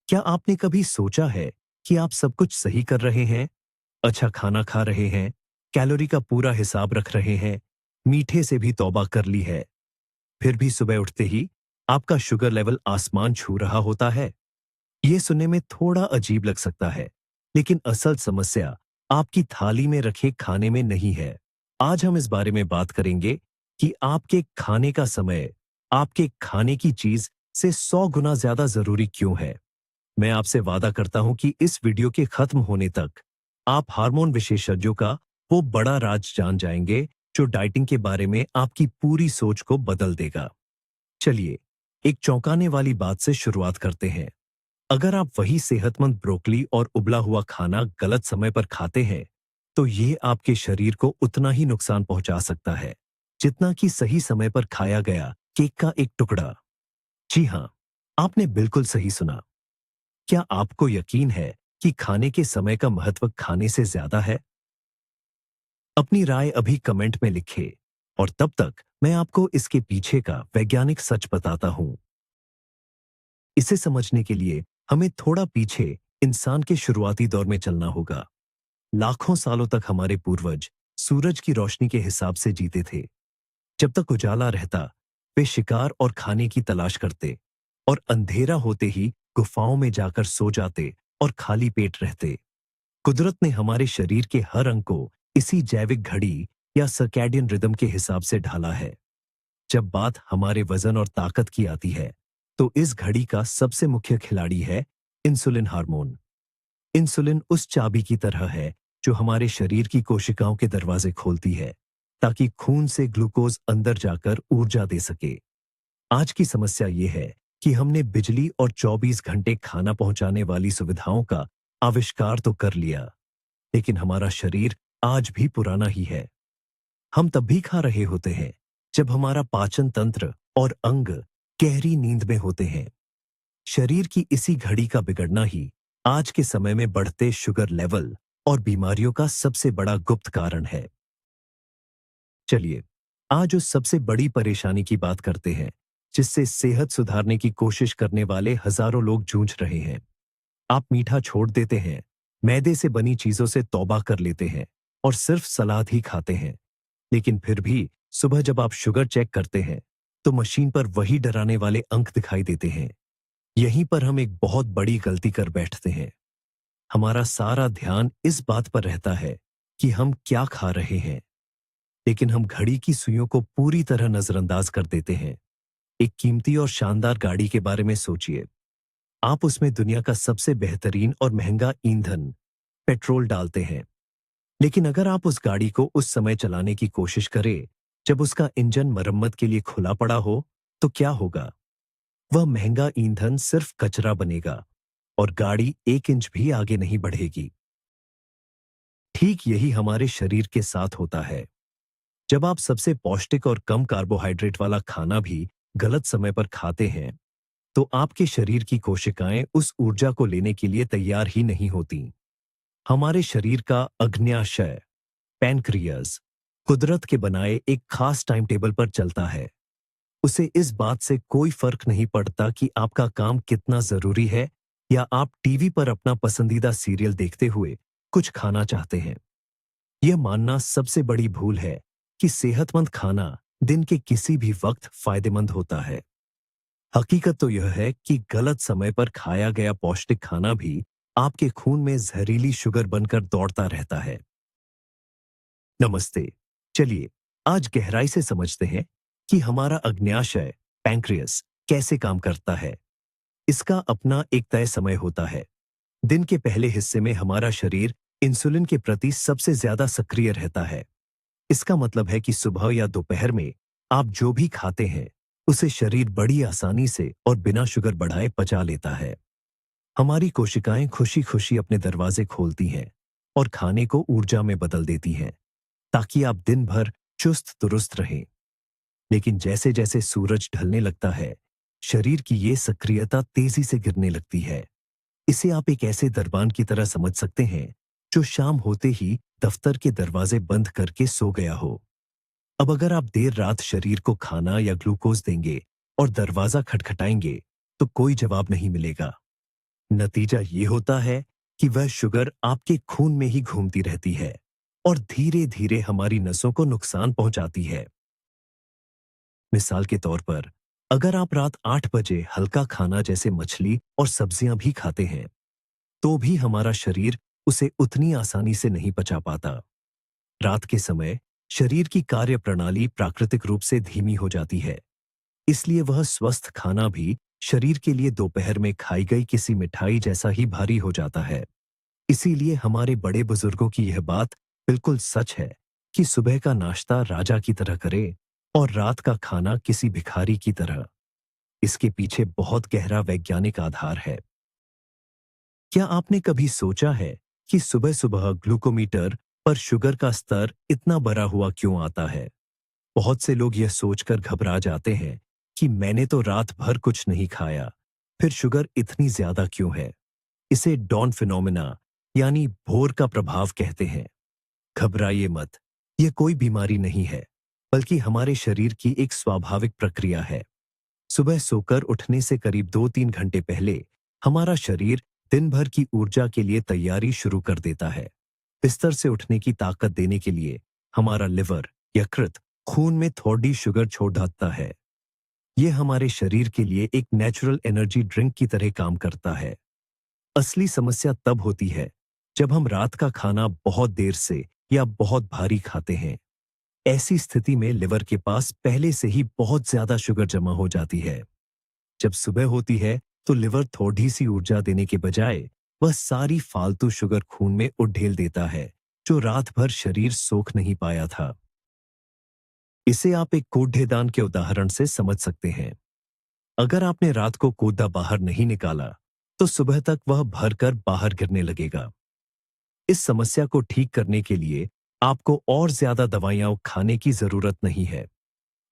क्या आपने कभी सोचा है कि आप सब कुछ सही कर रहे हैं? अच्छा खाना खा रहे हैं, कैलोरी का पूरा हिसाब रख रहे हैं, मीठे से भी तौबा कर ली है, फिर भी सुबह उठते ही आपका शुगर लेवल आसमान छू रहा होता है? ये सुनने में थोड़ा अजीब लग सकता है, लेकिन असल समस्या आपकी थाली में रखे खाने में नहीं है। आज हम इस बारे में बात करेंगे कि आपके खाने का समय आपके खाने की चीज से 100 गुना ज्यादा जरूरी क्यों है। मैं आपसे वादा करता हूं कि इस वीडियो के खत्म होने तक आप हार्मोन विशेषज्ञों का वो बड़ा राज जान जाएंगे जो डाइटिंग के बारे में आपकी पूरी सोच को बदल देगा। चलिए, एक चौंकाने वाली बात से शुरुआत करते हैं। अगर आप वही सेहतमंद ब्रोकली और उबला हुआ खाना गलत समय पर खाते हैं, तो ये आपके शरीर को उतना ही नुकसान पहुंचा सकता है जितना कि सही समय पर खाया गया केक का एक टुकड़ा। जी हां, आपने बिल्कुल सही सुना। क्या आपको यकीन है कि खाने के समय का महत्व खाने से ज्यादा है? अपनी राय अभी कमेंट में लिखें और तब तक मैं आपको इसके पीछे का वैज्ञानिक सच बताता हूं। इसे समझने के लिए हमें थोड़ा पीछे इंसान के शुरुआती दौर में चलना होगा। लाखों सालों तक हमारे पूर्वज सूरज की रोशनी के हिसाब से जीते थे। जब तक उजाला रहता, वे शिकार और खाने की तलाश करते और अंधेरा होते ही गुफाओं में जाकर सो जाते और खाली पेट रहते। कुदरत ने हमारे शरीर के हर अंग को इसी जैविक घड़ी या सर्कैडियन रिदम के हिसाब से ढाला है। जब बात हमारे वजन और ताकत की आती है, तो इस घड़ी का सबसे मुख्य खिलाड़ी है इंसुलिन हार्मोन। इंसुलिन उस चाबी की तरह है जो हमारे शरीर की कोशिकाओं के दरवाजे खोलती है ताकि खून से ग्लूकोज अंदर जाकर ऊर्जा दे सके। आज की समस्या ये है कि हमने बिजली और 24 घंटे खाना पहुंचाने वाली सुविधाओं का आविष्कार तो कर लिया, लेकिन हमारा शरीर आज भी पुराना ही है। हम तब भी खा रहे होते हैं जब हमारा पाचन तंत्र और अंग गहरी नींद में होते हैं। शरीर की इसी घड़ी का बिगड़ना ही आज के समय में बढ़ते शुगर लेवल और बीमारियों का सबसे बड़ा गुप्त कारण है। चलिए, आज उस सबसे बड़ी परेशानी की बात करते हैं जिससे सेहत सुधारने की कोशिश करने वाले हजारों लोग जूझ रहे हैं। आप मीठा छोड़ देते हैं, मैदे से बनी चीजों से तौबा कर लेते हैं और सिर्फ सलाद ही खाते हैं, लेकिन फिर भी सुबह जब आप शुगर चेक करते हैं, तो मशीन पर वही डराने वाले अंक दिखाई देते हैं। यहीं पर हम एक बहुत बड़ी गलती कर बैठते हैं। हमारा सारा ध्यान इस बात पर रहता है कि हम क्या खा रहे हैं, लेकिन हम घड़ी की सुइयों को पूरी तरह नजरअंदाज कर देते हैं। एक कीमती और शानदार गाड़ी के बारे में सोचिए। आप उसमें दुनिया का सबसे बेहतरीन और महंगा ईंधन पेट्रोल डालते हैं, लेकिन अगर आप उस गाड़ी को उस समय चलाने की कोशिश करें जब उसका इंजन मरम्मत के लिए खुला पड़ा हो, तो क्या होगा? वह महंगा ईंधन सिर्फ कचरा बनेगा और गाड़ी 1 इंच भी आगे नहीं बढ़ेगी। ठीक यही हमारे शरीर के साथ होता है। जब आप सबसे पौष्टिक और कम कार्बोहाइड्रेट वाला खाना भी गलत समय पर खाते हैं, तो आपके शरीर की कोशिकाएं उस ऊर्जा को लेने के लिए तैयार ही नहीं होती। हमारे शरीर का अग्न्याशय पैनक्रियाज कुदरत के बनाए एक खास टाइम टेबल पर चलता है। उसे इस बात से कोई फर्क नहीं पड़ता कि आपका काम कितना जरूरी है या आप टीवी पर अपना पसंदीदा सीरियल देखते हुए कुछ खाना चाहते हैं। यह मानना सबसे बड़ी भूल है कि सेहतमंद खाना दिन के किसी भी वक्त फायदेमंद होता है। हकीकत तो यह है कि गलत समय पर खाया गया पौष्टिक खाना भी आपके खून में जहरीली शुगर बनकर दौड़ता रहता है। नमस्ते। चलिए, आज गहराई से समझते हैं कि हमारा अग्न्याशय पैंक्रियास कैसे काम करता है। इसका अपना एक तय समय होता है। दिन के पहले हिस्से में हमारा शरीर इंसुलिन के प्रति सबसे ज्यादा सक्रिय रहता है। इसका मतलब है कि सुबह या दोपहर में आप जो भी खाते हैं, उसे शरीर बड़ी आसानी से और बिना शुगर बढ़ाए पचा लेता है। हमारी कोशिकाएं खुशी खुशी अपने दरवाजे खोलती हैं और खाने को ऊर्जा में बदल देती हैं ताकि आप दिन भर चुस्त दुरुस्त रहें। लेकिन जैसे जैसे सूरज ढलने लगता है, शरीर की ये सक्रियता तेजी से गिरने लगती है। इसे आप एक ऐसे दरबान की तरह समझ सकते हैं जो शाम होते ही दफ्तर के दरवाजे बंद करके सो गया हो। अब अगर आप देर रात शरीर को खाना या ग्लूकोज देंगे और दरवाजा खटखटाएंगे, तो कोई जवाब नहीं मिलेगा। नतीजा ये होता है कि वह शुगर आपके खून में ही घूमती रहती है और धीरे धीरे हमारी नसों को नुकसान पहुंचाती है। मिसाल के तौर पर, अगर आप रात 8 बजे हल्का खाना जैसे मछली और सब्जियां भी खाते हैं, तो भी हमारा शरीर उसे उतनी आसानी से नहीं पचा पाता। रात के समय शरीर की कार्य प्रणाली प्राकृतिक रूप से धीमी हो जाती है, इसलिए वह स्वस्थ खाना भी शरीर के लिए दोपहर में खाई गई किसी मिठाई जैसा ही भारी हो जाता है। इसीलिए हमारे बड़े बुजुर्गों की यह बात बिल्कुल सच है कि सुबह का नाश्ता राजा की तरह करें और रात का खाना किसी भिखारी की तरह। इसके पीछे बहुत गहरा वैज्ञानिक आधार है। क्या आपने कभी सोचा है कि सुबह सुबह ग्लूकोमीटर पर शुगर का स्तर इतना बढ़ा हुआ क्यों आता है? बहुत से लोग यह सोचकर घबरा जाते हैं कि मैंने तो रात भर कुछ नहीं खाया, फिर शुगर इतनी ज्यादा क्यों है? इसे डॉन फिनोमिना यानी भोर का प्रभाव कहते हैं। घबराइए मत, यह कोई बीमारी नहीं है, बल्कि हमारे शरीर की एक स्वाभाविक प्रक्रिया है। सुबह सोकर उठने से करीब 2-3 घंटे पहले हमारा शरीर दिन भर की ऊर्जा के लिए तैयारी शुरू कर देता है। बिस्तर से उठने की ताकत देने के लिए हमारा लिवर, यकृत, खून में थोड़ी शुगर छोड़ देता है। यह हमारे शरीर के लिए एक नेचुरल एनर्जी ड्रिंक की तरह काम करता है। असली समस्या तब होती है जब हम रात का खाना बहुत देर से या बहुत भारी खाते हैं। ऐसी स्थिति में लिवर के पास पहले से ही बहुत ज्यादा शुगर जमा हो जाती है। जब सुबह होती है तो लिवर थोड़ी सी ऊर्जा देने के बजाय वह सारी फालतू शुगर खून में उड़ेल देता है, जो रात भर शरीर सोख नहीं पाया था। इसे आप एक कूड़ेदान के उदाहरण से समझ सकते हैं। अगर आपने रात को कूदा बाहर नहीं निकाला, तो सुबह तक वह भरकर बाहर गिरने लगेगा। इस समस्या को ठीक करने के लिए आपको और ज्यादा दवाइयां खाने की जरूरत नहीं है।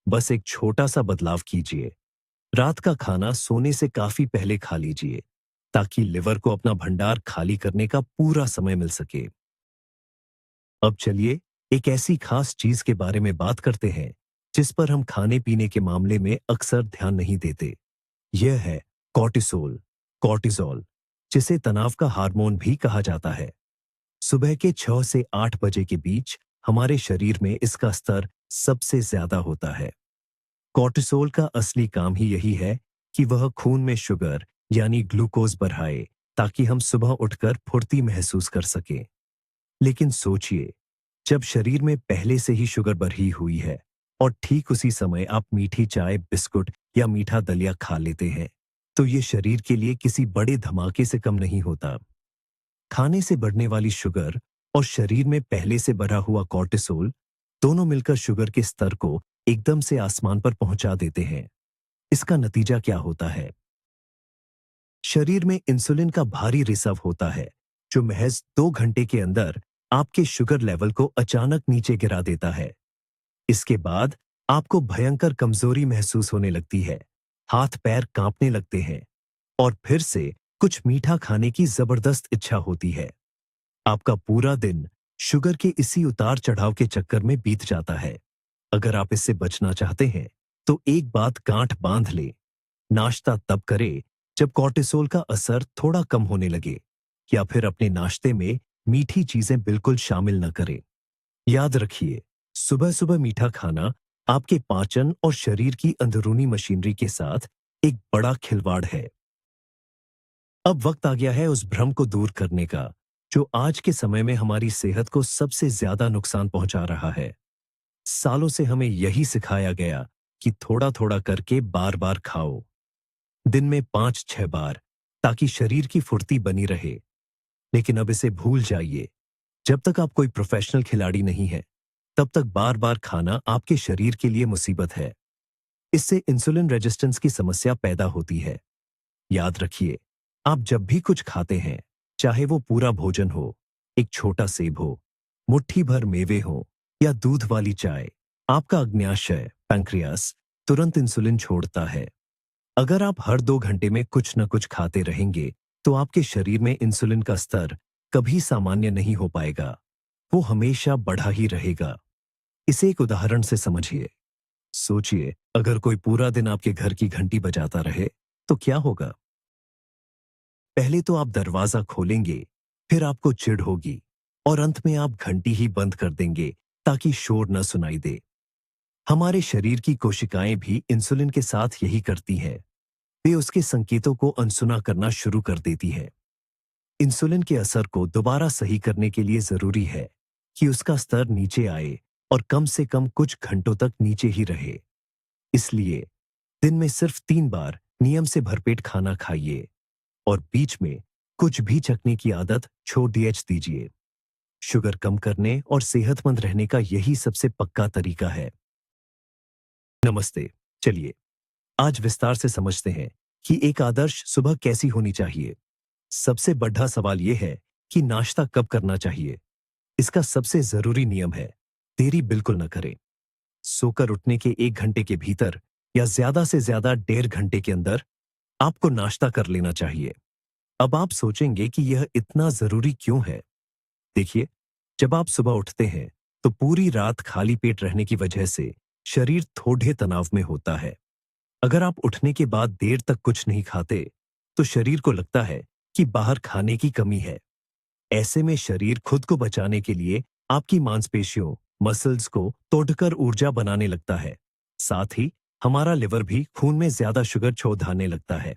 बस एक छोटा सा बदलाव कीजिए। रात का खाना सोने से काफी पहले खा लीजिए, ताकि लिवर को अपना भंडार खाली करने का पूरा समय मिल सके। अब चलिए एक ऐसी खास चीज के बारे में बात करते हैं जिस पर हम खाने पीने के मामले में अक्सर ध्यान नहीं देते। यह है कॉर्टिसोल, कॉर्टिजोल, जिसे तनाव का हार्मोन भी कहा जाता है। सुबह के 6 से 8 बजे के बीच हमारे शरीर में इसका स्तर सबसे ज्यादा होता है। कॉर्टिसोल का असली काम ही यही है कि वह खून में शुगर यानी ग्लूकोज बढ़ाए, ताकि हम सुबह उठकर फुर्ती महसूस कर सकें। लेकिन सोचिए, जब शरीर में पहले से ही शुगर बढ़ी हुई है और ठीक उसी समय आप मीठी चाय, बिस्कुट या मीठा दलिया खा लेते हैं, तो ये शरीर के लिए किसी बड़े धमाके से कम नहीं होता। खाने से बढ़ने वाली शुगर और शरीर में पहले से बढ़ा हुआ कॉर्टिसोल दोनों मिलकर शुगर के स्तर को एकदम से आसमान पर पहुंचा देते हैं। इसका नतीजा क्या होता है? शरीर में इंसुलिन का भारी रिजर्व होता है, जो महज 2 घंटे के अंदर आपके शुगर लेवल को अचानक नीचे गिरा देता है। इसके बाद आपको भयंकर कमजोरी महसूस होने लगती है, हाथ पैर कांपने लगते हैं और फिर से कुछ मीठा खाने की जबरदस्त इच्छा होती है। आपका पूरा दिन शुगर के इसी उतार चढ़ाव के चक्कर में बीत जाता है। अगर आप इससे बचना चाहते हैं, तो एक बात गांठ बांध ले। नाश्ता तब करे जब कॉर्टिसोल का असर थोड़ा कम होने लगे, या फिर अपने नाश्ते में मीठी चीजें बिल्कुल शामिल न करें। याद रखिए, सुबह सुबह मीठा खाना आपके पाचन और शरीर की अंदरूनी मशीनरी के साथ एक बड़ा खिलवाड़ है। अब वक्त आ गया है उस भ्रम को दूर करने का, जो आज के समय में हमारी सेहत को सबसे ज्यादा नुकसान पहुंचा रहा है। सालों से हमें यही सिखाया गया कि थोड़ा थोड़ा करके बार बार खाओ, दिन में 5-6 बार, ताकि शरीर की फुर्ती बनी रहे। लेकिन अब इसे भूल जाइए। जब तक आप कोई प्रोफेशनल खिलाड़ी नहीं है, तब तक बार बार खाना आपके शरीर के लिए मुसीबत है। इससे इंसुलिन रेजिस्टेंस की समस्या पैदा होती है। याद रखिए, आप जब भी कुछ खाते हैं, चाहे वो पूरा भोजन हो, एक छोटा सेब हो, मुट्ठी भर मेवे हो या दूध वाली चाय, आपका अग्न्याशय पैंक्रियास तुरंत इंसुलिन छोड़ता है। अगर आप हर 2 घंटे में कुछ न कुछ खाते रहेंगे, तो आपके शरीर में इंसुलिन का स्तर कभी सामान्य नहीं हो पाएगा। वो हमेशा बढ़ा ही रहेगा। इसे एक उदाहरण से समझिए। सोचिए, अगर कोई पूरा दिन आपके घर की घंटी बजाता रहे, तो क्या होगा? पहले तो आप दरवाजा खोलेंगे, फिर आपको चिढ़ होगी और अंत में आप घंटी ही बंद कर देंगे ताकि शोर न सुनाई दे। हमारे शरीर की कोशिकाएं भी इंसुलिन के साथ यही करती हैं। वे उसके संकेतों को अनसुना करना शुरू कर देती हैं। इंसुलिन के असर को दोबारा सही करने के लिए जरूरी है कि उसका स्तर नीचे आए और कम से कम कुछ घंटों तक नीचे ही रहे। इसलिए दिन में सिर्फ 3 बार नियम से भरपेट खाना खाइए और बीच में कुछ भी चखने की आदत छोड़ दीजिए। शुगर कम करने और सेहतमंद रहने का यही सबसे पक्का तरीका है। नमस्ते। चलिए आज विस्तार से समझते हैं कि एक आदर्श सुबह कैसी होनी चाहिए। सबसे बड़ा सवाल यह है कि नाश्ता कब करना चाहिए। इसका सबसे जरूरी नियम है, देरी बिल्कुल न करें। सोकर उठने के 1 घंटे के भीतर या ज्यादा से ज्यादा 1.5 घंटे के अंदर आपको नाश्ता कर लेना चाहिए। अब आप सोचेंगे कि यह इतना जरूरी क्यों है। देखिए, जब आप सुबह उठते हैं तो पूरी रात खाली पेट रहने की वजह से शरीर थोड़े तनाव में होता है। अगर आप उठने के बाद देर तक कुछ नहीं खाते तो शरीर को लगता है कि बाहर खाने की कमी है। ऐसे में शरीर खुद को बचाने के लिए आपकी मांसपेशियों मसल्स को तोड़कर ऊर्जा बनाने लगता है। साथ ही हमारा लिवर भी खून में ज्यादा शुगर छोड़ने लगता है।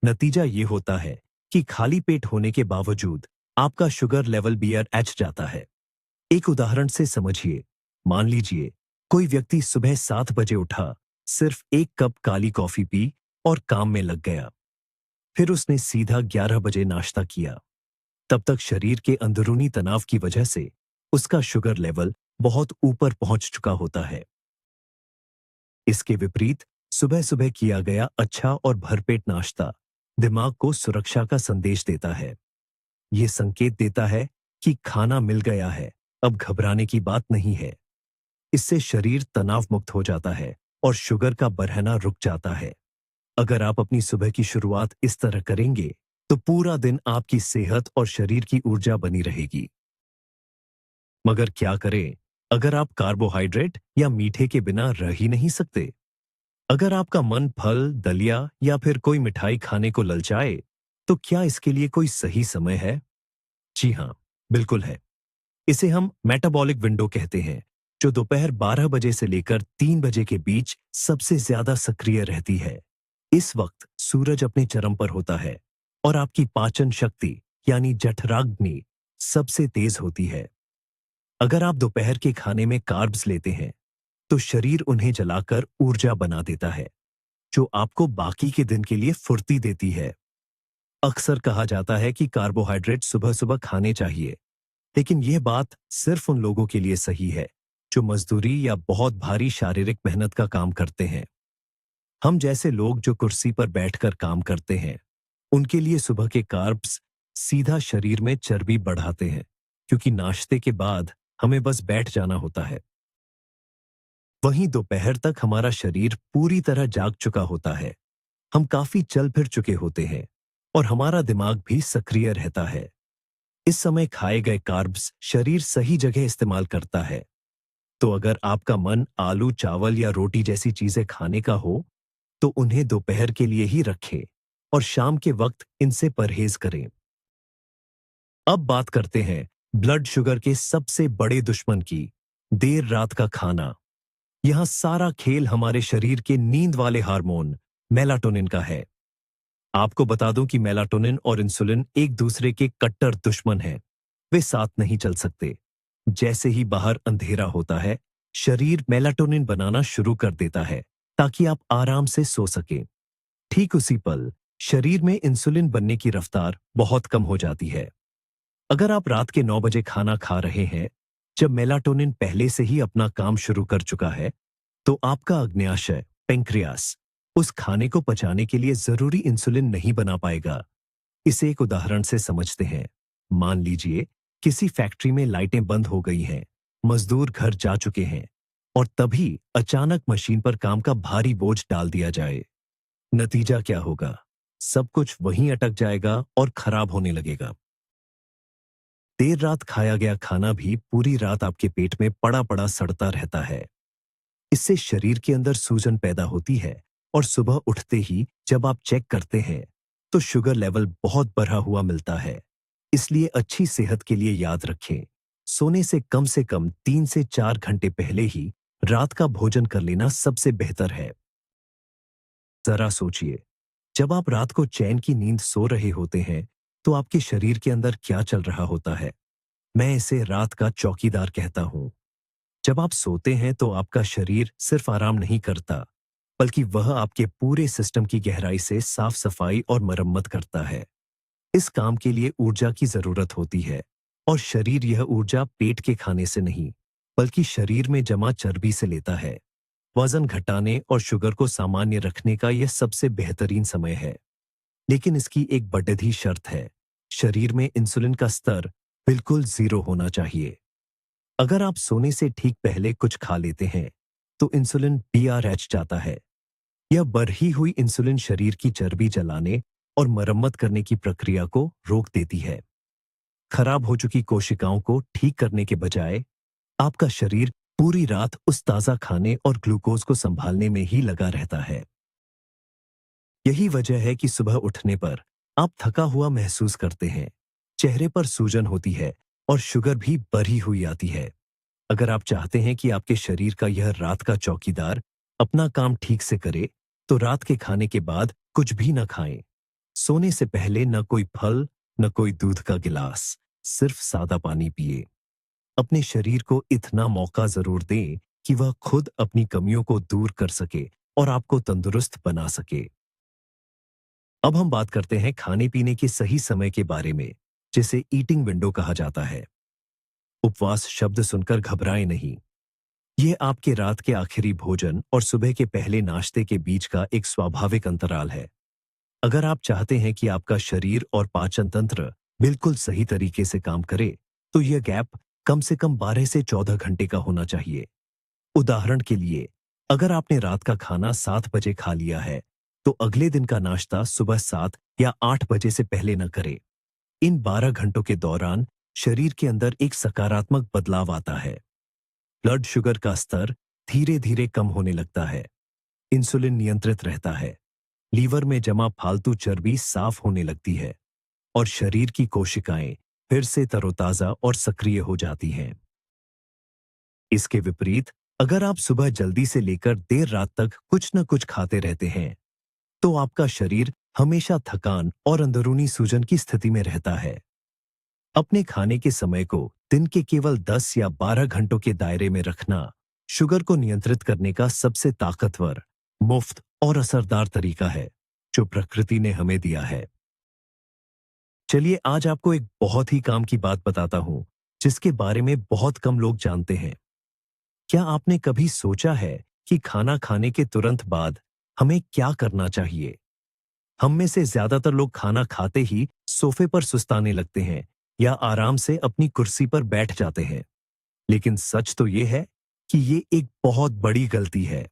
नतीजा ये होता है कि खाली पेट होने के बावजूद आपका शुगर लेवल BRH जाता है। एक उदाहरण से समझिए। मान लीजिए कोई व्यक्ति सुबह 7 बजे उठा, सिर्फ 1 कप काली कॉफी पी और काम में लग गया। फिर उसने सीधा 11 बजे नाश्ता किया। तब तक शरीर के अंदरूनी तनाव की वजह से उसका शुगर लेवल बहुत ऊपर पहुंच चुका होता है। इसके विपरीत सुबह सुबह किया गया अच्छा और भरपेट नाश्ता दिमाग को सुरक्षा का संदेश देता है। यह संकेत देता है कि खाना मिल गया है, अब घबराने की बात नहीं है। इससे शरीर तनाव मुक्त हो जाता है और शुगर का बढ़ना रुक जाता है। अगर आप अपनी सुबह की शुरुआत इस तरह करेंगे तो पूरा दिन आपकी सेहत और शरीर की ऊर्जा बनी रहेगी। मगर क्या करें अगर आप कार्बोहाइड्रेट या मीठे के बिना रह ही नहीं सकते। अगर आपका मन फल, दलिया या फिर कोई मिठाई खाने को ललचाए तो क्या इसके लिए कोई सही समय है? जी हाँ, बिल्कुल है। इसे हम मेटाबॉलिक विंडो कहते हैं, जो दोपहर 12 बजे से लेकर 3 बजे के बीच सबसे ज्यादा सक्रिय रहती है। इस वक्त सूरज अपने चरम पर होता है और आपकी पाचन शक्ति यानी जठराग्नि सबसे तेज होती है। अगर आप दोपहर के खाने में कार्ब्स लेते हैं तो शरीर उन्हें जलाकर ऊर्जा बना देता है, जो आपको बाकी के दिन के लिए फुर्ती देती है। अक्सर कहा जाता है कि कार्बोहाइड्रेट सुबह सुबह खाने चाहिए, लेकिन यह बात सिर्फ उन लोगों के लिए सही है जो मजदूरी या बहुत भारी शारीरिक मेहनत का काम करते हैं। हम जैसे लोग जो कुर्सी पर बैठकर काम करते हैं, उनके लिए सुबह के कार्ब्स सीधा शरीर में चर्बी बढ़ाते हैं, क्योंकि नाश्ते के बाद हमें बस बैठ जाना होता है। वहीं दोपहर तक हमारा शरीर पूरी तरह जाग चुका होता है। हम काफी चल फिर चुके होते हैं और हमारा दिमाग भी सक्रिय रहता है। इस समय खाए गए कार्ब्स शरीर सही जगह इस्तेमाल करता है। तो अगर आपका मन आलू, चावल या रोटी जैसी चीजें खाने का हो तो उन्हें दोपहर के लिए ही रखें और शाम के वक्त इनसे परहेज करें। अब बात करते हैं ब्लड शुगर के सबसे बड़े दुश्मन की, देर रात का खाना। यहां सारा खेल हमारे शरीर के नींद वाले हार्मोन मेलाटोनिन का है। आपको बता दूं कि मेलाटोनिन और इंसुलिन एक दूसरे के कट्टर दुश्मन हैं। वे साथ नहीं चल सकते। जैसे ही बाहर अंधेरा होता है, शरीर मेलाटोनिन बनाना शुरू कर देता है ताकि आप आराम से सो सकें। ठीक उसी पल शरीर में इंसुलिन बनने की रफ्तार बहुत कम हो जाती है। अगर आप रात के 9 बजे खाना खा रहे हैं, जब मेलाटोनिन पहले से ही अपना काम शुरू कर चुका है, तो आपका अग्न्याशय पेंक्रियास उस खाने को पचाने के लिए जरूरी इंसुलिन नहीं बना पाएगा। इसे एक उदाहरण से समझते हैं। मान लीजिए किसी फैक्ट्री में लाइटें बंद हो गई हैं, मजदूर घर जा चुके हैं और तभी अचानक मशीन पर काम का भारी बोझ डाल दिया जाए। नतीजा क्या होगा? सब कुछ वहीं अटक जाएगा और खराब होने लगेगा। देर रात खाया गया खाना भी पूरी रात आपके पेट में पड़ा पड़ा सड़ता रहता है। इससे शरीर के अंदर सूजन पैदा होती है और सुबह उठते ही जब आप चेक करते हैं तो शुगर लेवल बहुत बढ़ा हुआ मिलता है। इसलिए अच्छी सेहत के लिए याद रखें, सोने से कम 3 से 4 घंटे पहले ही रात का भोजन कर लेना सबसे बेहतर है। जरा सोचिए, जब आप रात को चैन की नींद सो रहे होते हैं, तो आपके शरीर के अंदर क्या चल रहा होता है? मैं इसे रात का चौकीदार कहता हूं। जब आप सोते हैं तो आपका शरीर सिर्फ आराम नहीं करता, बल्कि वह आपके पूरे सिस्टम की गहराई से साफ सफाई और मरम्मत करता है। इस काम के लिए ऊर्जा की जरूरत होती है, और शरीर यह ऊर्जा पेट के खाने से नहीं, बल्कि शरीर में जमा चर्बी से लेता है। वजन घटाने और शुगर को सामान्य रखने का यह सबसे बेहतरीन समय है। लेकिन इसकी एक बढ़ती शर्त है, शरीर में इंसुलिन का स्तर बिल्कुल जीरो होना चाहिए। अगर आप सोने से ठीक पहले कुछ खा लेते हैं, तो इंसुलिन BRH जाता है। यह बढ़ी हुई इंसुलिन शरीर की चर्बी जलाने और मरम्मत करने की प्रक्रिया को रोक देती है। खराब हो चुकी कोशिकाओं को ठीक करने के बजाय आपका शरीर पूरी रात उस ताजा खाने और ग्लूकोज को संभालने में ही लगा रहता है। यही वजह है कि सुबह उठने पर आप थका हुआ महसूस करते हैं, चेहरे पर सूजन होती है और शुगर भी बढ़ी हुई आती है। अगर आप चाहते हैं कि आपके शरीर का यह रात का चौकीदार अपना काम ठीक से करे, तो रात के खाने के बाद कुछ भी न खाएं। सोने से पहले न कोई फल, न कोई दूध का गिलास, सिर्फ सादा पानी पिए। अपने शरीर को इतना मौका जरूर दें कि वह खुद अपनी कमियों को दूर कर सके और आपको तंदुरुस्त बना सके। अब हम बात करते हैं खाने पीने के सही समय के बारे में, जिसे ईटिंग विंडो कहा जाता है। उपवास शब्द सुनकर घबराएं नहीं। यह आपके रात के आखिरी भोजन और सुबह के पहले नाश्ते के बीच का एक स्वाभाविक अंतराल है। अगर आप चाहते हैं कि आपका शरीर और पाचन तंत्र बिल्कुल सही तरीके से काम करे, तो यह गैप कम से कम 12 से 14 घंटे का होना चाहिए। उदाहरण के लिए, अगर आपने रात का खाना 7 बजे खा लिया है, तो अगले दिन का नाश्ता सुबह 7 या 8 बजे से पहले न करें। इन 12 घंटों के दौरान शरीर के अंदर एक सकारात्मक बदलाव आता है। ब्लड शुगर का स्तर धीरे धीरे कम होने लगता है, इंसुलिन नियंत्रित रहता है, लीवर में जमा फालतू चर्बी साफ होने लगती है, और शरीर की कोशिकाएं फिर से तरोताजा और सक्रिय हो जाती हैं। इसके विपरीत, अगर आप सुबह जल्दी से लेकर देर रात तक कुछ न कुछ खाते रहते हैं, तो आपका शरीर हमेशा थकान और अंदरूनी सूजन की स्थिति में रहता है। अपने खाने के समय को दिन के केवल 10 या 12 घंटों के दायरे में रखना शुगर को नियंत्रित करने का सबसे ताकतवर, मुफ्त और असरदार तरीका है, जो प्रकृति ने हमें दिया है। चलिए आज आपको एक बहुत ही काम की बात बताता हूं, जिसके बारे में बहुत कम लोग जानते हैं। क्या आपने कभी सोचा है कि खाना खाने के तुरंत बाद हमें क्या करना चाहिए? हम में से ज्यादातर लोग खाना खाते ही सोफे पर सुस्ताने लगते हैं या आराम से अपनी कुर्सी पर बैठ जाते हैं। लेकिन सच तो यह है कि ये एक बहुत बड़ी गलती है।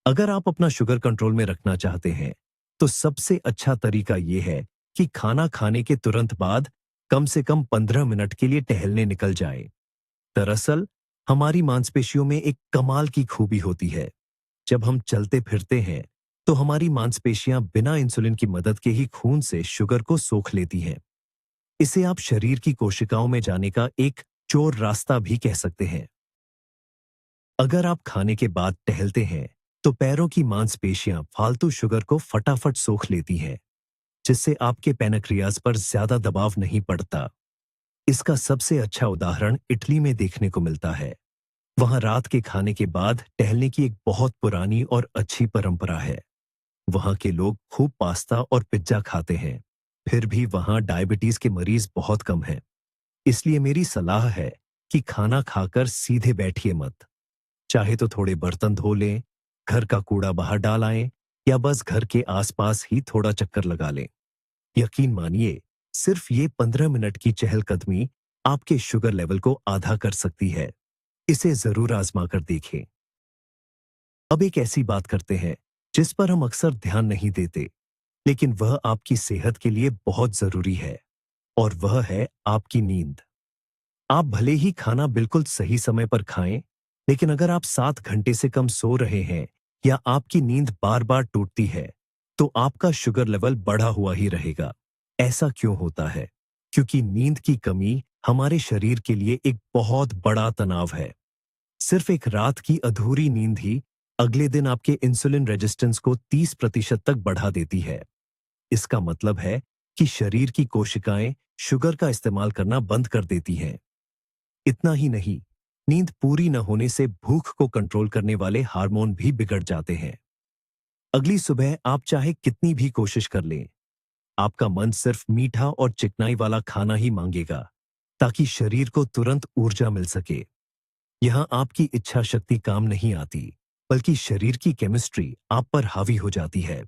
अगर आप अपना शुगर कंट्रोल में रखना चाहते हैं, तो सबसे अच्छा तरीका यह है कि खाना खाने के तुरंत बाद कम से कम 15 मिनट के लिए टहलने निकल जाएं। दरअसल, हमारी मांसपेशियों में एक कमाल की खूबी होती है। जब हम चलते फिरते हैं, तो हमारी मांसपेशियां बिना इंसुलिन की मदद के ही खून से शुगर को सोख लेती हैं। इसे आप शरीर की कोशिकाओं में जाने का एक चोर रास्ता भी कह सकते हैं। अगर आप खाने के बाद टहलते हैं, तो पैरों की मांसपेशियां फालतू शुगर को फटाफट सोख लेती हैं, जिससे आपके पैनक्रियाज पर ज्यादा दबाव नहीं पड़ता। इसका सबसे अच्छा उदाहरण इटली में देखने को मिलता है। वहां रात के खाने के बाद टहलने की एक बहुत पुरानी और अच्छी परंपरा है। वहां के लोग खूब पास्ता और पिज्जा खाते हैं, फिर भी वहां डायबिटीज के मरीज बहुत कम हैं। इसलिए मेरी सलाह है कि खाना खाकर सीधे बैठिए मत। चाहे तो थोड़े बर्तन धो लें, घर का कूड़ा बाहर डाल आएं, या बस घर के आसपास ही थोड़ा चक्कर लगा लें। यकीन मानिए, सिर्फ ये 15 मिनट की चहलकदमी आपके शुगर लेवल को आधा कर सकती है। इसे जरूर आजमा कर देखें। अब एक ऐसी बात करते हैं जिस पर हम अक्सर ध्यान नहीं देते, लेकिन वह आपकी सेहत के लिए बहुत जरूरी है, और वह है आपकी नींद। आप भले ही खाना बिल्कुल सही समय पर खाएं, लेकिन अगर आप 7 घंटे से कम सो रहे हैं या आपकी नींद बार बार टूटती है, तो आपका शुगर लेवल बढ़ा हुआ ही रहेगा। ऐसा क्यों होता है? क्योंकि नींद की कमी हमारे शरीर के लिए एक बहुत बड़ा तनाव है। सिर्फ एक रात की अधूरी नींद ही अगले दिन आपके इंसुलिन रेजिस्टेंस को 30% तक बढ़ा देती है। इसका मतलब है कि शरीर की कोशिकाएं शुगर का इस्तेमाल करना बंद कर देती हैं। इतना ही नहीं, नींद पूरी न होने से भूख को कंट्रोल करने वाले हार्मोन भी बिगड़ जाते हैं। अगली सुबह आप चाहे कितनी भी कोशिश कर लें, आपका मन सिर्फ मीठा और चिकनाई वाला खाना ही मांगेगा, ताकि शरीर को तुरंत ऊर्जा मिल सके। यहां आपकी इच्छा शक्ति काम नहीं आती, बल्कि शरीर की केमिस्ट्री आप पर हावी हो जाती है।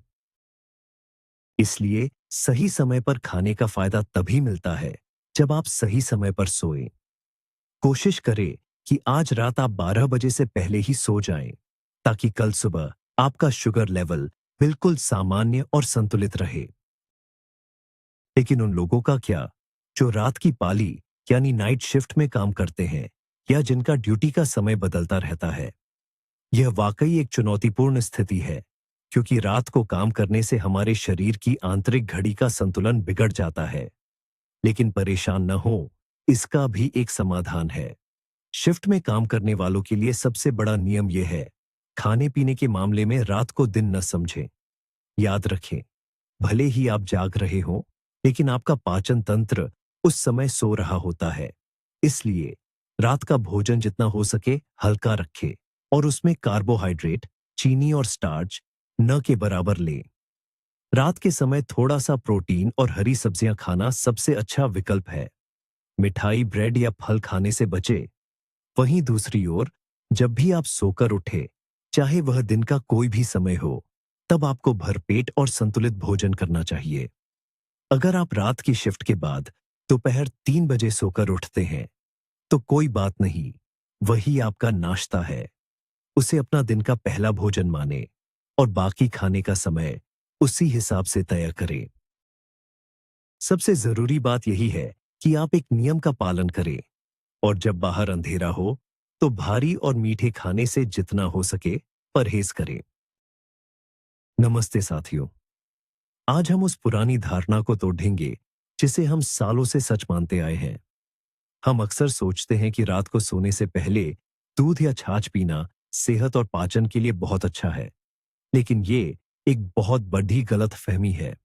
इसलिए सही समय पर खाने का फायदा तभी मिलता है जब आप सही समय पर सोएं। कोशिश करें कि आज रात आप 12 बजे से पहले ही सो जाएं, ताकि कल सुबह आपका शुगर लेवल बिल्कुल सामान्य और संतुलित रहे। लेकिन उन लोगों का क्या, जो रात की पाली यानी नाइट शिफ्ट में काम करते हैं या जिनका ड्यूटी का समय बदलता रहता है? यह वाकई एक चुनौतीपूर्ण स्थिति है, क्योंकि रात को काम करने से हमारे शरीर की आंतरिक घड़ी का संतुलन बिगड़ जाता है। लेकिन परेशान न हो, इसका भी एक समाधान है। शिफ्ट में काम करने वालों के लिए सबसे बड़ा नियम यह है, खाने पीने के मामले में रात को दिन न समझें। याद रखें, भले ही आप जाग रहे हो, लेकिन आपका पाचन तंत्र उस समय सो रहा होता है। इसलिए रात का भोजन जितना हो सके हल्का रखें और उसमें कार्बोहाइड्रेट, चीनी और स्टार्च न के बराबर लें। रात के समय थोड़ा सा प्रोटीन और हरी सब्जियां खाना सबसे अच्छा विकल्प है। मिठाई, ब्रेड या फल खाने से बचे। वहीं दूसरी ओर, जब भी आप सोकर उठे, चाहे वह दिन का कोई भी समय हो, तब आपको भरपेट और संतुलित भोजन करना चाहिए। अगर आप रात की शिफ्ट के बाद दोपहर 3 बजे सोकर उठते हैं, तो कोई बात नहीं, वही आपका नाश्ता है। उसे अपना दिन का पहला भोजन माने और बाकी खाने का समय उसी हिसाब से तय करें। सबसे जरूरी बात यही है कि आप एक नियम का पालन करें और जब बाहर अंधेरा हो, तो भारी और मीठे खाने से जितना हो सके परहेज करें। नमस्ते साथियों, आज हम उस पुरानी धारणा को तोड़ेंगे जिसे हम सालों से सच मानते आए हैं। हम अक्सर सोचते हैं कि रात को सोने से पहले दूध या छाछ पीना सेहत और पाचन के लिए बहुत अच्छा है, लेकिन ये एक बहुत बड़ी गलतफहमी है।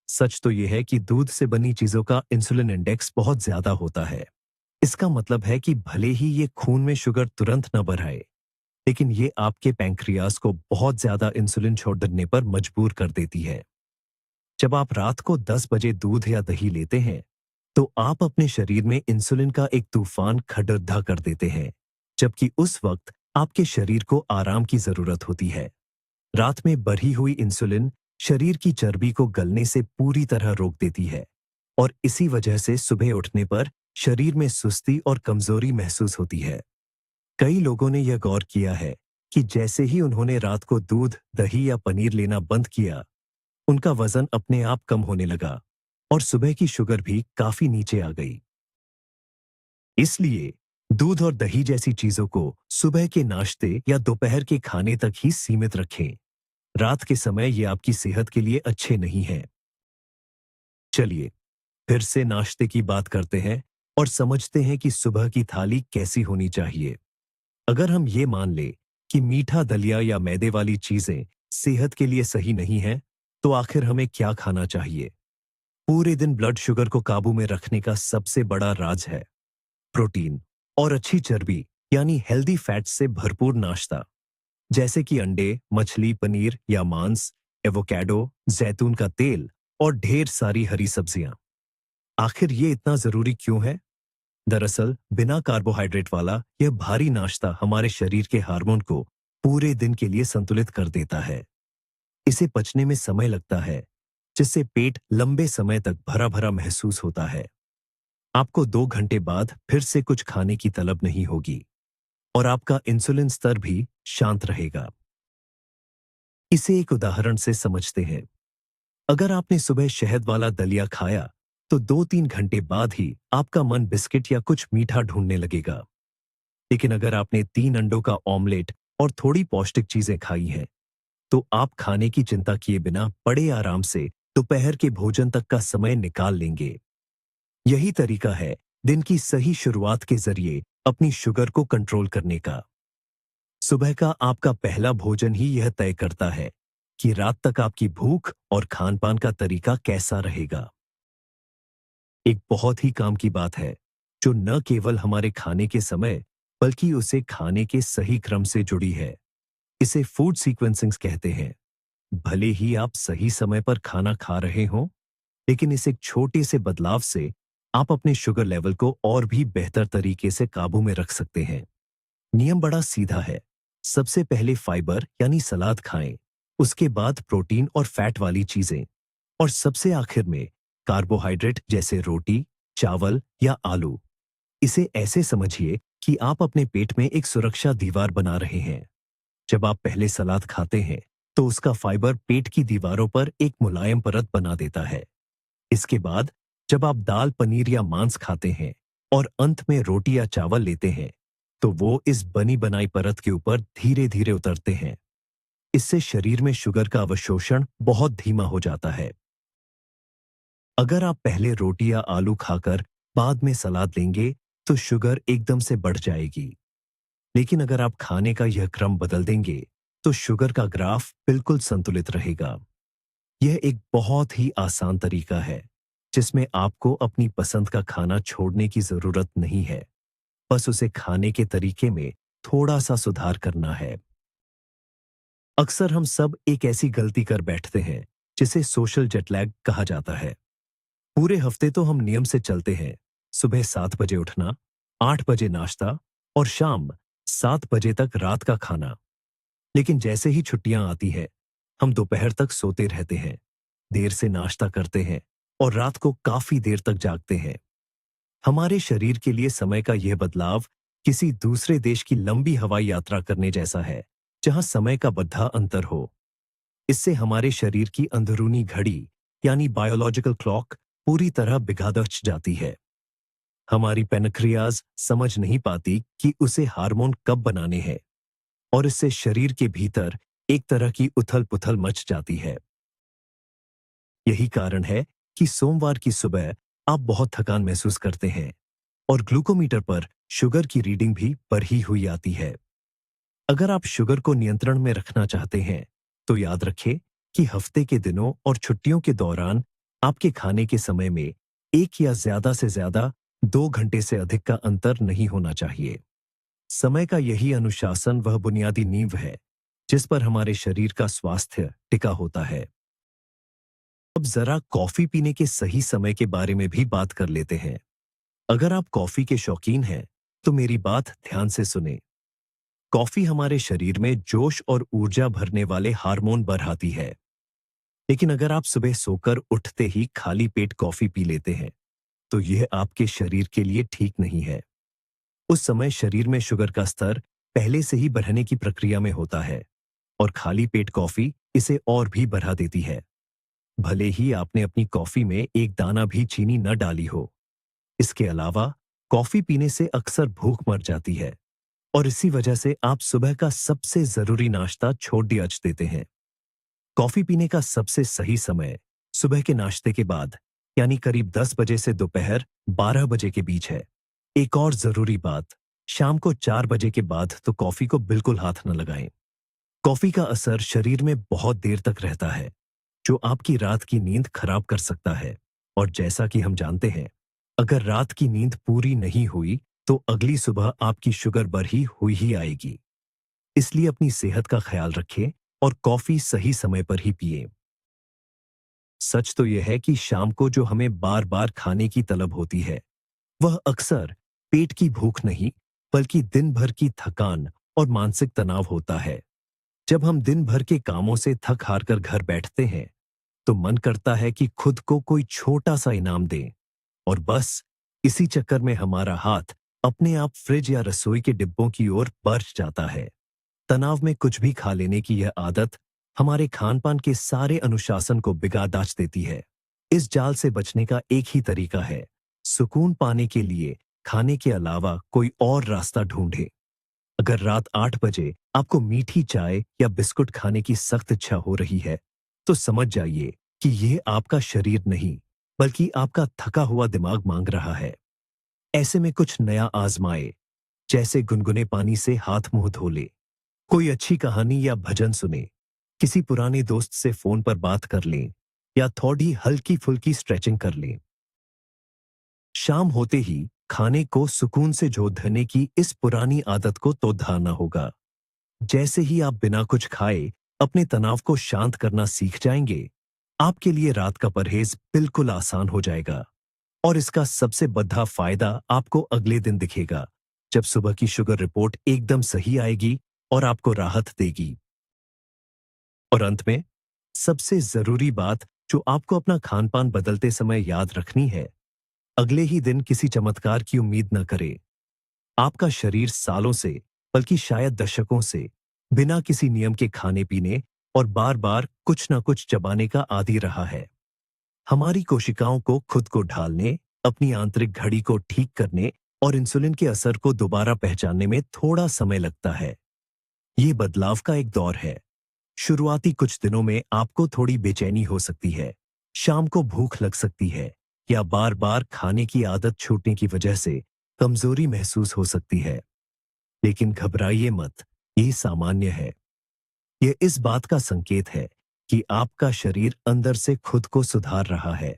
सच तो यह है कि दूध से बनी चीजों का इंसुलिन इंडेक्स बहुत ज्यादा होता है। इसका मतलब है कि भले ही ये खून में शुगर तुरंत न बढ़ाए, लेकिन ये आपके पैंक्रियाज को बहुत ज्यादा इंसुलिन छोड़ने पर मजबूर कर देती है। जब आप रात को 10 बजे दूध या दही लेते हैं, तो आप अपने शरीर में इंसुलिन का एक तूफान खडरधा कर देते हैं, जबकि उस वक्त आपके शरीर को आराम की जरूरत होती है। रात में बढ़ी हुई इंसुलिन शरीर की चर्बी को गलने से पूरी तरह रोक देती है और इसी वजह से सुबह उठने पर शरीर में सुस्ती और कमजोरी महसूस होती है। कई लोगों ने यह गौर किया है कि जैसे ही उन्होंने रात को दूध, दही या पनीर लेना बंद किया, उनका वजन अपने आप कम होने लगा और सुबह की शुगर भी काफी नीचे आ गई। इसलिए दूध और दही जैसी चीजों को सुबह के नाश्ते या दोपहर के खाने तक ही सीमित रखें। रात के समय ये आपकी सेहत के लिए अच्छे नहीं हैं। चलिए फिर से नाश्ते की बात करते हैं और समझते हैं कि सुबह की थाली कैसी होनी चाहिए। अगर हम ये मान ले कि मीठा, दलिया या मैदे वाली चीजें सेहत के लिए सही नहीं है, तो आखिर हमें क्या खाना चाहिए? पूरे दिन ब्लड शुगर को काबू में रखने का सबसे बड़ा राज है प्रोटीन और अच्छी चर्बी यानी हेल्दी फैट्स से भरपूर नाश्ता, जैसे कि अंडे, मछली, पनीर या मांस, एवोकाडो, जैतून का तेल और ढेर सारी हरी सब्जियां। आखिर ये इतना जरूरी क्यों है? दरअसल बिना कार्बोहाइड्रेट वाला यह भारी नाश्ता हमारे शरीर के हार्मोन को पूरे दिन के लिए संतुलित कर देता है। इसे पचने में समय लगता है, जिससे पेट लंबे समय तक भरा भरा महसूस होता है। आपको 2 घंटे बाद फिर से कुछ खाने की तलब नहीं होगी और आपका इंसुलिन स्तर भी शांत रहेगा। इसे एक उदाहरण से समझते हैं। अगर आपने सुबह शहद वाला दलिया खाया, तो 2-3 घंटे बाद ही आपका मन बिस्किट या कुछ मीठा ढूंढने लगेगा। लेकिन अगर आपने 3 अंडों का ऑमलेट और थोड़ी पौष्टिक चीजें खाई हैं, तो आप खाने की चिंता किए बिना बड़े आराम से दोपहर के भोजन तक का समय निकाल लेंगे। यही तरीका है दिन की सही शुरुआत के जरिए अपनी शुगर को कंट्रोल करने का। सुबह का आपका पहला भोजन ही यह तय करता है कि रात तक आपकी भूख और खान पान का तरीका कैसा रहेगा। एक बहुत ही काम की बात है जो न केवल हमारे खाने के समय बल्कि उसे खाने के सही क्रम से जुड़ी है। इसे फूड सीक्वेंसिंग कहते हैं। भले ही आप सही समय पर खाना खा रहे हों, लेकिन इस एक छोटे से बदलाव से आप अपने शुगर लेवल को और भी बेहतर तरीके से काबू में रख सकते हैं। नियम बड़ा सीधा है। सबसे पहले फाइबर यानी सलाद खाएं, उसके बाद प्रोटीन और फैट वाली चीजें, और सबसे आखिर में कार्बोहाइड्रेट जैसे रोटी, चावल या आलू। इसे ऐसे समझिए कि आप अपने पेट में एक सुरक्षा दीवार बना रहे हैं। जब आप पहले सलाद खाते हैं, तो उसका फाइबर पेट की दीवारों पर एक मुलायम परत बना देता है। इसके बाद जब आप दाल, पनीर या मांस खाते हैं और अंत में रोटी या चावल लेते हैं, तो वो इस बनी बनाई परत के ऊपर धीरे धीरे उतरते हैं। इससे शरीर में शुगर का अवशोषण बहुत धीमा हो जाता है। अगर आप पहले रोटी या आलू खाकर बाद में सलाद लेंगे, तो शुगर एकदम से बढ़ जाएगी। लेकिन अगर आप खाने का यह क्रम बदल देंगे, तो शुगर का ग्राफ बिल्कुल संतुलित रहेगा। यह एक बहुत ही आसान तरीका है, जिसमें आपको अपनी पसंद का खाना छोड़ने की जरूरत नहीं है। बस उसे खाने के तरीके में थोड़ा सा सुधार करना है। अक्सर हम सब एक ऐसी गलती कर बैठते हैं जिसे सोशल जेटलैग कहा जाता है। पूरे हफ्ते तो हम नियम से चलते हैं। सुबह 7 बजे उठना, 8 बजे नाश्ता और शाम 7 बजे तक रात का खाना। लेकिन जैसे ही छुट्टियां आती है, हम दोपहर तक सोते रहते हैं, देर से नाश्ता करते हैं और रात को काफी देर तक जागते हैं। हमारे शरीर के लिए समय का यह बदलाव किसी दूसरे देश की लंबी हवाई यात्रा करने जैसा है, जहां समय का बद्धा अंतर हो। इससे हमारे शरीर की अंदरूनी घड़ी यानी बायोलॉजिकल क्लॉक पूरी तरह बिगाड़ जाती है। हमारी पेनक्रियाज समझ नहीं पाती कि उसे हार्मोन कब बनाने हैं, और इससे शरीर के भीतर एक तरह की उथल-पुथल मच जाती है। यही कारण है कि सोमवार की सुबह आप बहुत थकान महसूस करते हैं और ग्लूकोमीटर पर शुगर की रीडिंग भी बढ़ी हुई आती है। अगर आप शुगर को नियंत्रण में रखना चाहते हैं, तो याद रखें कि हफ्ते के दिनों और छुट्टियों के दौरान आपके खाने के समय में एक या ज्यादा से ज्यादा 2 घंटे से अधिक का अंतर नहीं होना चाहिए। समय का यही अनुशासन वह बुनियादी नींव है जिस पर हमारे शरीर का स्वास्थ्य टिका होता है। अब जरा कॉफी पीने के सही समय के बारे में भी बात कर लेते हैं। अगर आप कॉफी के शौकीन हैं, तो मेरी बात ध्यान से सुने। कॉफी हमारे शरीर में जोश और ऊर्जा भरने वाले हार्मोन बढ़ाती है। लेकिन अगर आप सुबह सोकर उठते ही खाली पेट कॉफी पी लेते हैं, तो यह आपके शरीर के लिए ठीक नहीं है। उस समय शरीर में शुगर का स्तर पहले से ही बढ़ने की प्रक्रिया में होता है, और खाली पेट कॉफी इसे और भी बढ़ा देती है। भले ही आपने अपनी कॉफी में एक दाना भी चीनी न डाली हो। इसके अलावा कॉफी पीने से अक्सर भूख मर जाती है, और इसी वजह से आप सुबह का सबसे जरूरी नाश्ता छोड़ दिया देते हैं। कॉफी पीने का सबसे सही समय सुबह के नाश्ते के बाद, यानी करीब 10 बजे से दोपहर 12 बजे के बीच है। एक और जरूरी बात, शाम को 4 बजे के बाद तो कॉफी को बिल्कुल हाथ न लगाएं। कॉफी का असर शरीर में बहुत देर तक रहता है, जो आपकी रात की नींद खराब कर सकता है। और जैसा कि हम जानते हैं, अगर रात की नींद पूरी नहीं हुई, तो अगली सुबह आपकी शुगर बढ़ी हुई ही आएगी। इसलिए अपनी सेहत का ख्याल रखें और कॉफी सही समय पर ही पिएं। सच तो यह है कि शाम को जो हमें बार बार खाने की तलब होती है, वह अक्सर पेट की भूख नहीं, बल्कि दिन भर की थकान और मानसिक तनाव होता है। जब हम दिन भर के कामों से थक हार कर घर बैठते हैं, तो मन करता है कि खुद को कोई छोटा सा इनाम दें, और बस इसी चक्कर में हमारा हाथ अपने आप फ्रिज या रसोई के डिब्बों की ओर बढ़ जाता है। तनाव में कुछ भी खा लेने की यह आदत हमारे खान पान के सारे अनुशासन को बिगाड़ डाच देती है। इस जाल से बचने का एक ही तरीका है, सुकून पाने के लिए खाने के अलावा कोई और रास्ता ढूंढे। अगर रात 8 बजे आपको मीठी चाय या बिस्कुट खाने की सख्त इच्छा हो रही है, तो समझ जाइए कि यह आपका शरीर नहीं, बल्कि आपका थका हुआ दिमाग मांग रहा है। ऐसे में कुछ नया आजमाए, जैसे गुनगुने पानी से हाथ मुंह धो ले, कोई अच्छी कहानी या भजन सुने, किसी पुराने दोस्त से फोन पर बात कर लें या थोड़ी हल्की फुल्की स्ट्रेचिंग कर लें। शाम होते ही खाने को सुकून से जोड़ने की इस पुरानी आदत को तोड़ना होगा। जैसे ही आप बिना कुछ खाए अपने तनाव को शांत करना सीख जाएंगे, आपके लिए रात का परहेज बिल्कुल आसान हो जाएगा। और इसका सबसे बड़ा फायदा आपको अगले दिन दिखेगा, जब सुबह की शुगर रिपोर्ट एकदम सही आएगी और आपको राहत देगी। और अंत में सबसे जरूरी बात जो आपको अपना खान पान बदलते समय याद रखनी है, अगले ही दिन किसी चमत्कार की उम्मीद न करें। आपका शरीर सालों से, बल्कि शायद दशकों से, बिना किसी नियम के खाने पीने और बार बार कुछ ना कुछ चबाने का आदी रहा है। हमारी कोशिकाओं को खुद को ढालने, अपनी आंतरिक घड़ी को ठीक करने और इंसुलिन के असर को दोबारा पहचानने में थोड़ा समय लगता है। ये बदलाव का एक दौर है। शुरुआती कुछ दिनों में आपको थोड़ी बेचैनी हो सकती है, शाम को भूख लग सकती है, या बार बार खाने की आदत छूटने की वजह से कमजोरी महसूस हो सकती है। लेकिन घबराइए मत, ये सामान्य है। यह इस बात का संकेत है कि आपका शरीर अंदर से खुद को सुधार रहा है।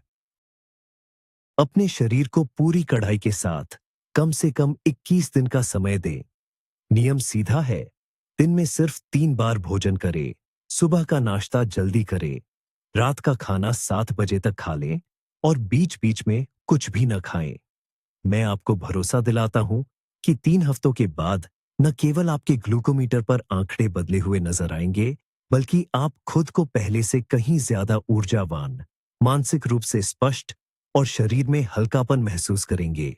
अपने शरीर को पूरी कड़ाई के साथ कम से कम 21 दिन का समय दें। नियम सीधा है, दिन में सिर्फ 3 बार भोजन करें। सुबह का नाश्ता जल्दी करें, रात का खाना 7 बजे तक खा लें और बीच बीच में कुछ भी न खाएं। मैं आपको भरोसा दिलाता हूं कि 3 हफ्तों के बाद न केवल आपके ग्लूकोमीटर पर आंकड़े बदले हुए नजर आएंगे, बल्कि आप खुद को पहले से कहीं ज्यादा ऊर्जावान, मानसिक रूप से स्पष्ट और शरीर में हल्कापन महसूस करेंगे।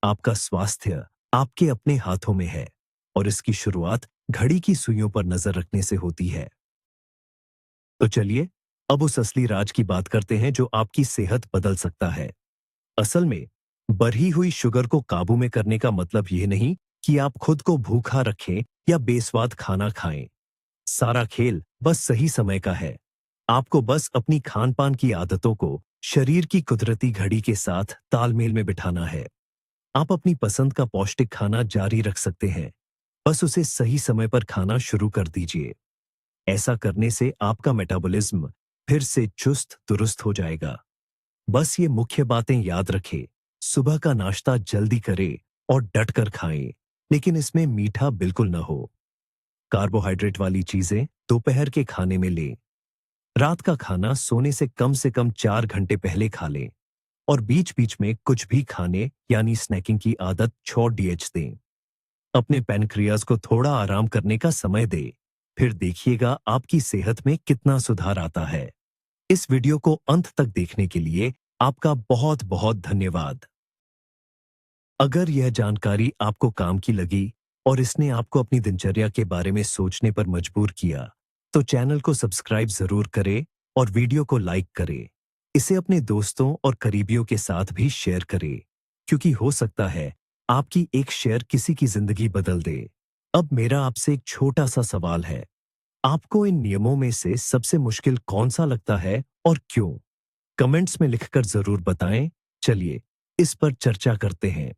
आपका स्वास्थ्य आपके अपने हाथों में है और इसकी शुरुआत घड़ी की सुइयों पर नजर रखने से होती है। तो चलिए, अब उस असली राज की बात करते हैं जो आपकी सेहत बदल सकता है। असल में बढ़ी हुई शुगर को काबू में करने का मतलब यह नहीं कि आप खुद को भूखा रखें या बेस्वाद खाना खाएं। सारा खेल बस सही समय का है। आपको बस अपनी खान पान की आदतों को शरीर की कुदरती घड़ी के साथ तालमेल में बिठाना है। आप अपनी पसंद का पौष्टिक खाना जारी रख सकते हैं, बस उसे सही समय पर खाना शुरू कर दीजिए। ऐसा करने से आपका मेटाबॉलिज्म फिर से चुस्त दुरुस्त हो जाएगा। बस ये मुख्य बातें याद रखें। सुबह का नाश्ता जल्दी करें और डट कर खाएं, लेकिन इसमें मीठा बिल्कुल न हो। कार्बोहाइड्रेट वाली चीजें दोपहर के खाने में लें। रात का खाना सोने से कम 4 घंटे पहले खा लें और बीच बीच में कुछ भी खाने यानी स्नैकिंग की आदत छोड़ दें। अपने पैनक्रियाज को थोड़ा आराम करने का समय दें, फिर देखिएगा आपकी सेहत में कितना सुधार आता है। इस वीडियो को अंत तक देखने के लिए आपका बहुत बहुत धन्यवाद। अगर यह जानकारी आपको काम की लगी और इसने आपको अपनी दिनचर्या के बारे में सोचने पर मजबूर किया, तो चैनल को सब्सक्राइब जरूर करें और वीडियो को लाइक करें। इसे अपने दोस्तों और करीबियों के साथ भी शेयर करें, क्योंकि हो सकता है आपकी एक शेयर किसी की जिंदगी बदल दे। अब मेरा आपसे एक छोटा सा सवाल है, आपको इन नियमों में से सबसे मुश्किल कौन सा लगता है और क्यों? कमेंट्स में लिखकर जरूर बताएं। चलिए, इस पर चर्चा करते हैं।